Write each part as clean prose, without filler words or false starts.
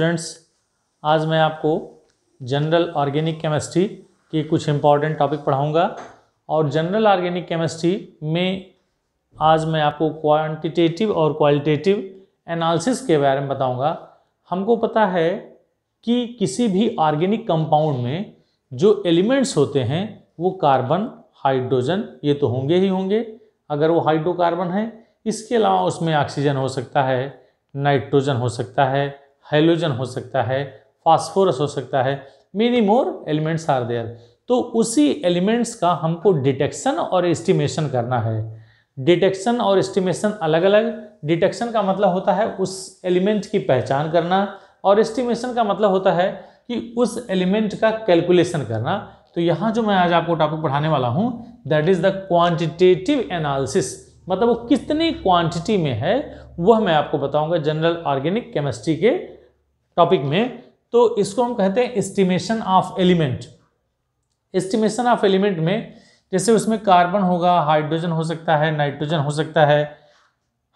Students, आज मैं आपको जनरल ऑर्गेनिक केमिस्ट्री के कुछ इम्पॉर्टेंट टॉपिक पढ़ाऊंगा और जनरल ऑर्गेनिक केमिस्ट्री में आज मैं आपको क्वांटिटेटिव और क्वालिटेटिव एनालिसिस के बारे में बताऊंगा। हमको पता है कि किसी भी ऑर्गेनिक कंपाउंड में जो एलिमेंट्स होते हैं वो कार्बन, हाइड्रोजन ये तो होंगे ही होंगे अगर वो हाइड्रोकार्बन है। इसके अलावा उसमें ऑक्सीजन हो सकता है, नाइट्रोजन हो सकता है, हेलोजन हो सकता है, फास्फोरस हो सकता है, many more elements are there. तो उसी एलिमेंट्स का हमको डिटेक्शन और एस्टिमेशन करना है। डिटेक्शन और एस्टिमेशन अलग अलग। डिटेक्शन का मतलब होता है उस एलिमेंट की पहचान करना और एस्टिमेशन का मतलब होता है कि उस एलिमेंट का कैलकुलेशन करना। तो यहाँ जो मैं आज आपको टॉपिक पढ़ाने वाला हूँ that is the quantitative analysis, मतलब वो कितनी क्वांटिटी में है वह मैं आपको बताऊंगा जनरल ऑर्गेनिक केमिस्ट्री के टॉपिक में। तो इसको हम कहते हैं estimation of element. Estimation of element में जैसे उसमें कार्बन होगा, हाइड्रोजन हो सकता है, नाइट्रोजन हो सकता है,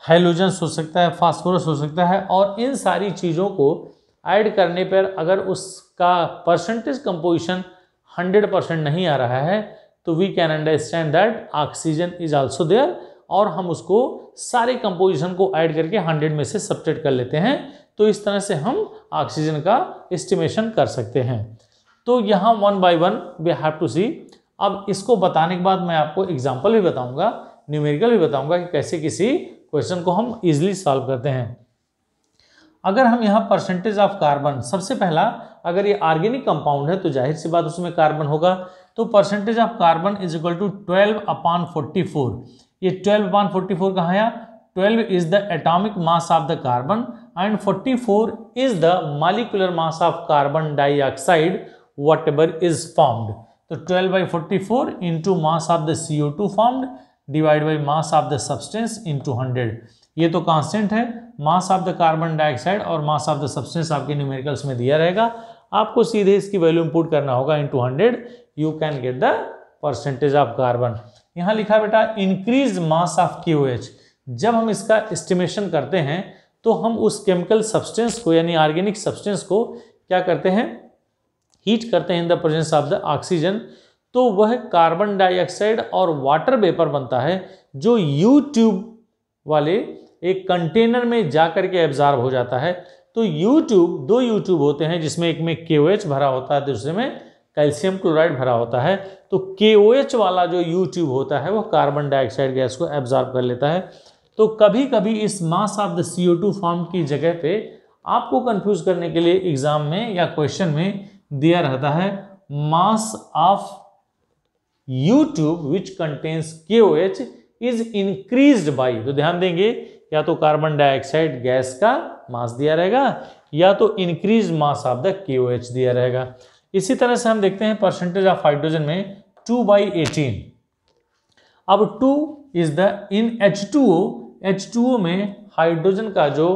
हेलोजन हो सकता है, फास्फोरस हो सकता है, और इन सारी चीज़ों को ऐड करने पर अगर उसका परसेंटेज कंपोजिशन 100% नहीं आ रहा है तो we can understand that oxygen is also there, और हम उसको सारे कंपोजिशन को ऐड करके 100 में से सब्ट्रैक्ट कर लेते हैं। तो इस तरह से हम ऑक्सीजन का एस्टिमेशन कर सकते हैं। तो यहाँ one by one we have to see. अब इसको बताने के बाद मैं आपको एग्जाम्पल भी बताऊंगा, न्यूमेरिकल भी बताऊंगा कि कैसे किसी क्वेश्चन को हम इजीली सॉल्व करते हैं। अगर हम यहाँ परसेंटेज ऑफ कार्बन, सबसे पहला अगर ये ऑर्गेनिक कंपाउंड है तो जाहिर सी बात उसमें कार्बन होगा। तो percentage of carbon is equal to 12/44। ये 12/44 कहाँ आया? 12 is the atomic mass of the carbon and 44 is the molecular mass of carbon dioxide whatever is formed. तो 12/44 into mass of the CO2 formed divide by mass of the substance into 100। ये तो constant है, mass of the carbon dioxide और mass of the substance आपके numericals में दिया रहेगा। आपको सीधे इसकी वैल्यू इनपुट करना होगा into 100, you can get the percentage of carbon. यहाँ लिखा बेटा इंक्रीज मास ऑफ KOH। जब हम इसका एस्टिमेशन करते हैं तो हम उस केमिकल सब्सटेंस को यानी ऑर्गेनिक सब्सटेंस को क्या करते हैं? हीट करते हैं in the presence of the oxygen. तो वह कार्बन डाइऑक्साइड और वाटर वेपर बनता है जो U ट्यूब वाले एक कंटेनर में जाकर के एब्जॉर्ब हो जाता है। तो U ट्यूब, दो U ट्यूब होते हैं जिसमें एक में KOH भरा होता है, दूसरे में कैल्शियम क्लोराइड भरा होता है। तो KOH वाला जो U ट्यूब होता है वो कार्बन डाइऑक्साइड गैस को एब्जॉर्ब कर लेता है। तो कभी कभी इस मास ऑफ द CO2 फॉर्म की जगह पे आपको कंफ्यूज करने के लिए एग्जाम में या क्वेश्चन में दिया रहता है mass of U tube which contains KOH is increased by. तो ध्यान देंगे या तो कार्बन डाइऑक्साइड गैस का मास दिया रहेगा या तो increase mass of the KOH दिया रहेगा। इसी तरह से हम देखते हैं परसेंटेज ऑफ हाइड्रोजन में 2/18। अब 2 इज द इन H2O में हाइड्रोजन का जो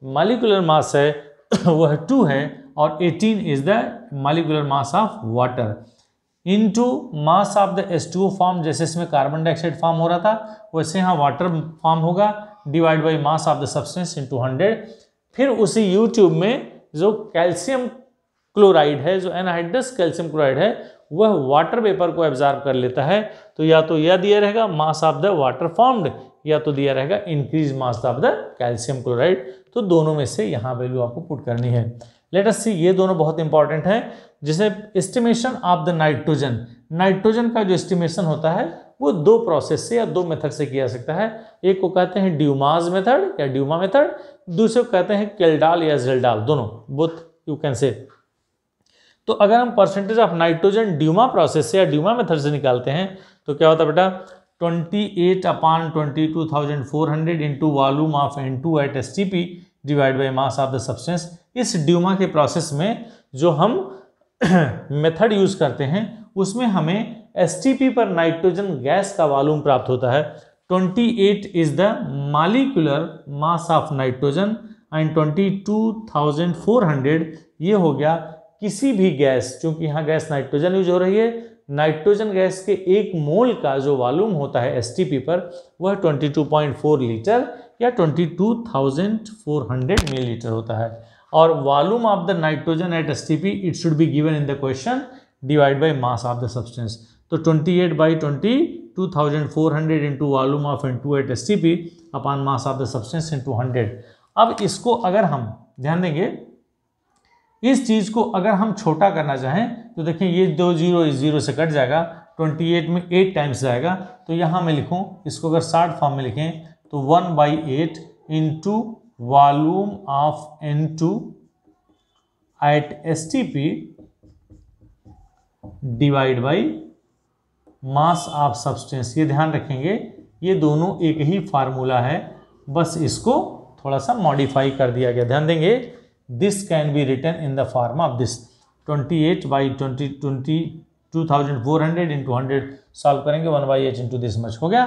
मॉलिक्यूलर मास है वह 2 है और 18 is the molecular mass of water into mass of the H2O form. जैसे इसमें कार्बन डाइऑक्साइड फॉर्म हो रहा था वैसे यहाँ वाटर फॉर्म होगा divide by mass of the substance into 100। फिर उसी U ट्यूब में जो कैल्शियम क्लोराइड है, जो एनहाइड्रस कैल्शियम क्लोराइड है, वह वाटर वेपर को एब्जॉर्ब कर लेता है। तो या तो यह दिया रहेगा मास ऑफ द वाटर फॉर्म्ड या तो दिया रहेगा increase mass of the calcium chloride. तो दोनों में से यहाँ वैल्यू आपको पुट करनी है। लेट अस सी, ये दोनों बहुत इंपॉर्टेंट है। जैसे estimation of the nitrogen, nitrogen का जो एस्टिमेशन होता है वो दो प्रोसेस से या दो मेथड से किया जा सकता है। एक को कहते हैं ड्यूमास मेथड या ड्यूमा मेथड, दूसरे को कहते हैं केल्डाल या जेल्डाल, दोनों बोथ यू कैन से। तो अगर हम percentage of nitrogen Dumas process से या ड्यूमा मेथड से निकालते हैं तो क्या होता है बेटा? 28/22,400 into volume of N2 at STP divide by mass of the substance. इस ड्यूमा के प्रोसेस में जो हम मेथड यूज करते हैं उसमें हमें STP पर नाइट्रोजन गैस का वॉल्यूम प्राप्त होता है। 28 is the molecular mass of nitrogen and 22,400 ये हो गया किसी भी गैस, चूंकि यहाँ गैस नाइट्रोजन यूज हो रही है, नाइट्रोजन गैस के एक मोल का जो वॉल्यूम होता है STP पर वह 22.4 लीटर या 22,400 मिलीलीटर होता है। और volume of the nitrogen at STP it should be given in the question divide by mass of the substance. तो 28/20 2400 into volume of N2 at STP upon mass of the substance into 100। अब इसको अगर हम ध्यान देंगे, इस चीज को अगर हम छोटा करना चाहें तो देखिए ये 2 0 इस 0 से कट जाएगा, 28 में 8 टाइम्स जाएगा। तो यहाँ मैं लिखूँ इसको, अगर शॉर्ट फॉर्म में लिखें तो 1/8 into volume of N2 at STP divide by mass of substance. ये ध्यान रखेंगे ये दोनों एक ही फार्मूला है, बस इसको थोड़ा सा मॉडिफाई कर दिया गया। ध्यान देंगे this can be written in the form of this 28/20 2400 into 100 solve करेंगे 1/8 इंटू दिस मच हो गया।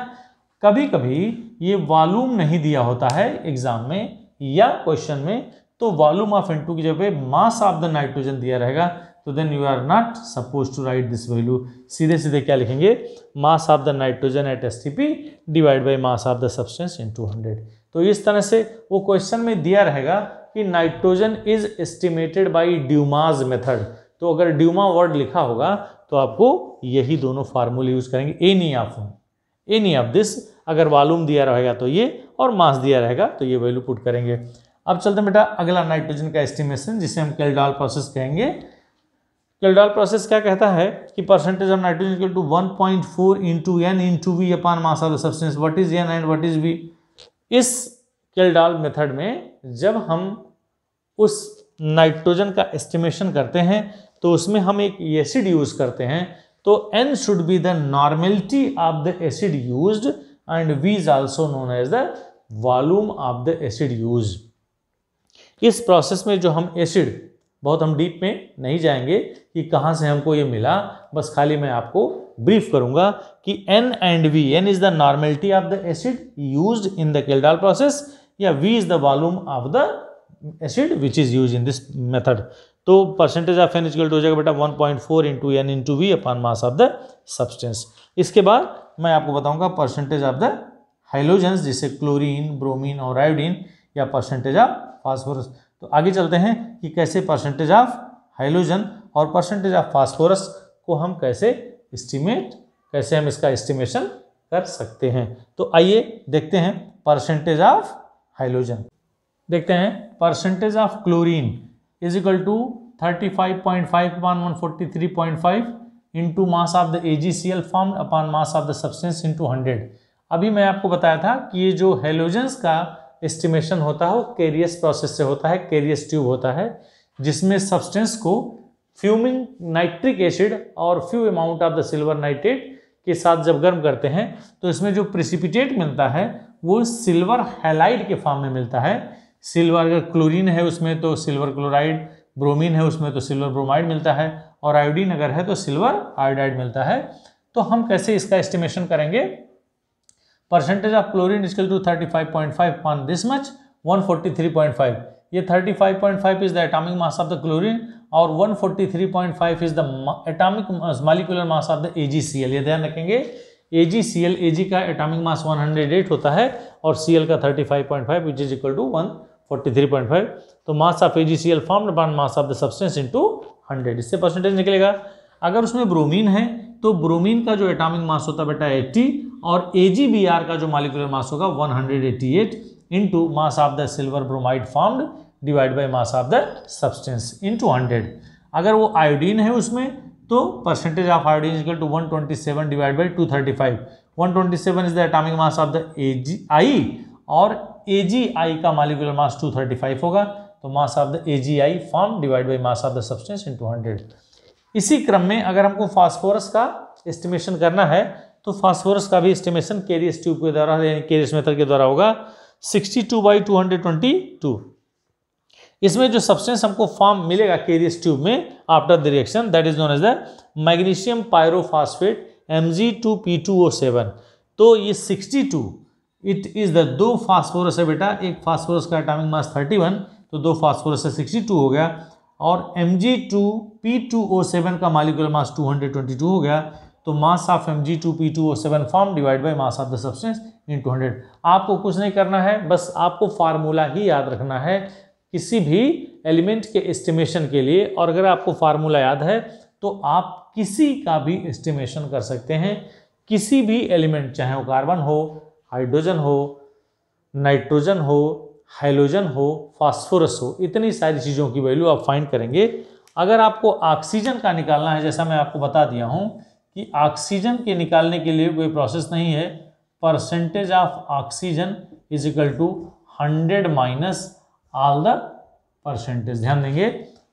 कभी कभी ये वॉल्यूम नहीं दिया होता है एग्जाम में या क्वेश्चन में, तो वॉल्यूम ऑफ N2 की जगह मास ऑफ द नाइट्रोजन दिया रहेगा, तो then you are not suppose to write this value. सीधे सीधे क्या लिखेंगे, mass of the nitrogen at STP divide by mass of the substance into 100। तो इस तरह से वो क्वेश्चन में दिया रहेगा कि nitrogen is estimated by Dumas method. तो अगर ड्यूमा वर्ड लिखा होगा तो आपको यही दोनों फार्मूले यूज करेंगे, एनी ऑफ दिस। अगर वॉल्यूम दिया रहेगा तो ये, और मास दिया रहेगा तो ये वैल्यू पुट करेंगे। अब चलते हैं बेटा अगला नाइट्रोजन का एस्टिमेशन, जिसे हम केल्डाल प्रोसेस कहेंगे। केल्डाल प्रोसेस क्या कहता है कि percentage of nitrogen equal to 1.4 into N into V upon mass of the substance. What is N and what is V? इस केल्डाल मेथड में जब हम उस नाइट्रोजन का एस्टिमेशन करते हैं तो उसमें हम एक एसिड यूज करते हैं, तो n should be the normality of the acid used and v is also known as the volume of the acid use. इस प्रोसेस में जो हम एसिड, बहुत हम डीप में नहीं जाएंगे कि कहाँ से हमको ये मिला, बस खाली मैं आपको ब्रीफ करूंगा कि n and v, n is the normality of the acid used in the Kjeldahl process, या v is the volume of the acid which is use in this method. तो percentage of n equal to हो जाएगा बेटा 1.4 into N into V upon mass of the substance. इसके बाद मैं आपको बताऊंगा परसेंटेज ऑफ द हाइलोजेंस, जिसे क्लोरीन, ब्रोमीन और आयोडीन, या परसेंटेज ऑफ फास्फोरस। तो आगे चलते हैं कि कैसे परसेंटेज ऑफ हाइलोजन और परसेंटेज ऑफ फास्फोरस को हम कैसे हम इसका एस्टिमेशन कर सकते हैं। तो आइए देखते हैं परसेंटेज ऑफ हाइलोजन। देखते हैं percentage of chlorine is equal to 35.5 upon 143.5 into mass of the AgCl formed upon mass of the substance into 100। अभी मैं आपको बताया था कि ये जो हेलोजेंस का एस्टिमेशन होता है वो केरियस प्रोसेस से होता है, केरियस ट्यूब होता है, जिसमें सब्सटेंस को फ्यूमिंग नाइट्रिक एसिड और few amount of the silver nitrate के साथ जब गर्म करते हैं तो इसमें जो प्रेसिपिटेट मिलता है वो सिल्वर हैलाइड के फॉर्म में मिलता है। सिल्वर, अगर क्लोरीन है उसमें तो सिल्वर क्लोराइड, ब्रोमीन है उसमें तो सिल्वर ब्रोमाइड मिलता है, और आयोडीन अगर है तो सिल्वर आयोडाइड मिलता है। तो हम कैसे इसका एस्टिमेशन करेंगे? Percentage of chlorine equal to 35.5 upon this much 143.5। ये 35.5 is the atomic mass of the chlorine और 143.5 is the atomic molecular mass of the AgCl। ये ध्यान रखेंगे, AgCl, Ag का एटॉमिक मास 108 होता है और Cl का 35.5 विच इज इक्वल टू 143.5। तो mass of AgCl formed upon mass of the substance into 100, इससे परसेंटेज निकलेगा। अगर उसमें ब्रोमीन है तो ब्रोमीन का जो एटॉमिक मास होता है बेटा 80 और AgBr का जो मॉलिक्यूलर मास होगा 188 into mass of the silver bromide formed divide by mass of the substance into 100। अगर वो आयोडीन है उसमें तो percentage of iodine equal to 127 divide by 235। 127 is the atomic mass of the AgI और AgI का molecular mass 235 होगा, तो mass of the AgI form divide by mass of the substance into 100। इसी क्रम में अगर हमको फास्फोरस का एस्टिमेशन करना है तो फास्फोरस का भी एस्टिमेशन केरियस ट्यूब के द्वारा, यानी केरियस मेथड के द्वारा होगा। 62/222। इसमें जो सब्सटेंस हमको फॉर्म मिलेगा केरियस ट्यूब में after the reaction, that is known as the magnesium pyrophosphate Mg2P2O7। तो ये 62 इट इज द 2 फास्फोरस है बेटा, एक फास्फोरस का एटॉमिक मास 31, तो 2 फास्फोरस से 62 हो गया, और Mg2P2O7 का मॉलिक्यूलर मास 222 हो गया। तो mass of Mg2P2O7 form divide by mass of the substance into 100। आपको कुछ नहीं करना है, बस आपको फार्मूला ही याद रखना है। किसी भी एलिमेंट के एस्टिमेशन के लिए, और अगर आपको फार्मूला याद है तो आप किसी का भी एस्टिमेशन कर सकते हैं। किसी भी एलिमेंट, चाहे वो कार्बन हो, हाइड्रोजन हो, नाइट्रोजन हो, हाइड्रोजन हो, फास्फोरस हो, इतनी सारी चीज़ों की वैल्यू आप फाइंड करेंगे। अगर आपको ऑक्सीजन का निकालना है, जैसा मैं आपको बता दिया हूँ कि ऑक्सीजन के निकालने के लिए कोई प्रोसेस नहीं है। Percentage of oxygen is equal to 100 minus all the percentage. ध्यान देंगे,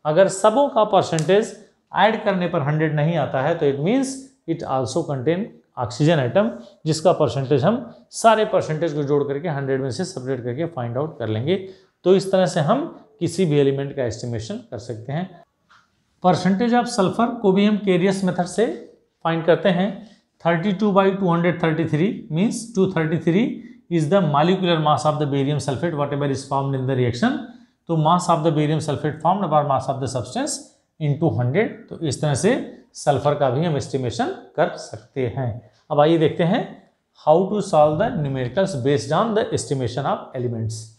अगर सबों का परसेंटेज ऐड करने पर 100 नहीं आता है तो it means it also contain oxygen atom, जिसका परसेंटेज हम सारे परसेंटेज को जोड़ करके 100 में से सेपरेट करके फाइंड आउट कर लेंगे। तो इस तरह से हम किसी भी एलिमेंट का एस्टिमेशन कर सकते हैं। परसेंटेज ऑफ सल्फर को भी हम केरियस मेथड से फाइंड करते हैं। 32/233 means 233 is the molecular mass of the barium sulphate whatever is formed in the reaction. तो mass of the barium sulphate formed by mass of the substance into 100। तो इस तरह से sulphur का भी हम एस्टिमेशन कर सकते हैं। अब आइए देखते हैं how to solve the numericals based on the estimation of elements.